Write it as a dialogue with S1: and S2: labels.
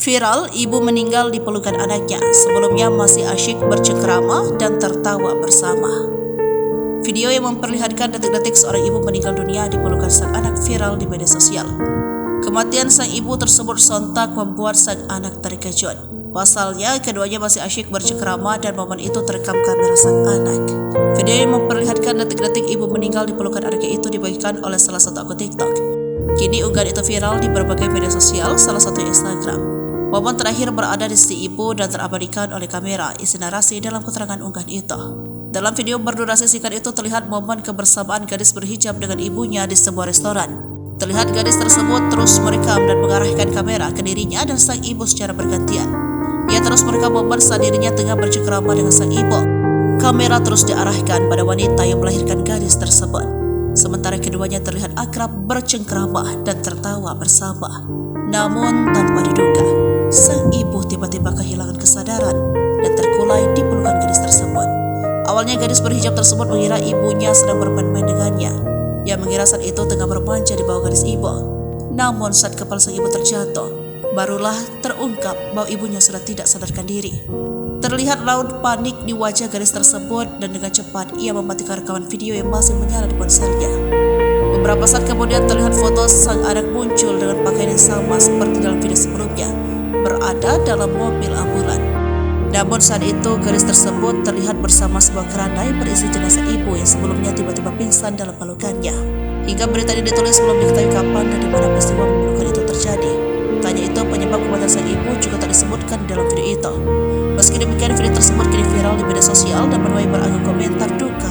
S1: Viral, ibu meninggal di pelukan anaknya. Sebelumnya masih asyik bercengkrama dan tertawa bersama. Video yang memperlihatkan detik-detik seorang ibu meninggal dunia di pelukan sang anak viral di media sosial. Kematian sang ibu tersebut sontak membuat sang anak terkejut. Pasalnya, keduanya masih asyik bercengkrama dan momen itu terekam kamera sang anak. Video yang memperlihatkan detik-detik ibu meninggal di pelukan anaknya itu dibagikan oleh salah satu akun TikTok. Kini unggahan itu viral di berbagai media sosial, salah satunya Instagram. Momen terakhir berada di sisi ibu dan terabadikan oleh kamera, isi narasi dalam keterangan unggahan itu. Dalam video berdurasi singkat itu terlihat momen kebersamaan gadis berhijab dengan ibunya di sebuah restoran. Terlihat gadis tersebut terus merekam dan mengarahkan kamera ke dirinya dan sang ibu secara bergantian. Ia terus merekam momen saat dirinya tengah bercengkrama dengan sang ibu. Kamera terus diarahkan pada wanita yang melahirkan gadis tersebut. Sementara keduanya terlihat akrab bercengkrama dan tertawa bersama. Namun tanpa diduga, sang ibu tiba-tiba kehilangan kesadaran dan terkulai di pelukan gadis tersebut. Awalnya gadis berhijab tersebut mengira ibunya sedang bermain-main dengannya. Ia mengira saat itu tengah bermanja di bawah gadis ibu. Namun saat kepala sang ibu terjatuh, barulah terungkap bahwa ibunya sudah tidak sadarkan diri. Terlihat raut panik di wajah gadis tersebut dan dengan cepat ia mematikan rekaman video yang masih menyala di ponselnya. Beberapa saat kemudian terlihat foto sang anak muncul dengan pakaian yang sama seperti dalam video sebelumnya, berada dalam mobil ambulan. Namun saat itu gadis tersebut terlihat bersama sebuah keranda yang berisi jenazah ibu yang sebelumnya tiba-tiba pingsan dalam pelukannya. Hingga berita ini ditulis belum diketahui kapan dan di mana peristiwa memalukan itu terjadi. Tanya itu penyebab kematian sang ibu juga tak disebutkan dalam video itu. Meski demikian, video tersebut kini viral di media sosial dan menuai beragam komentar duka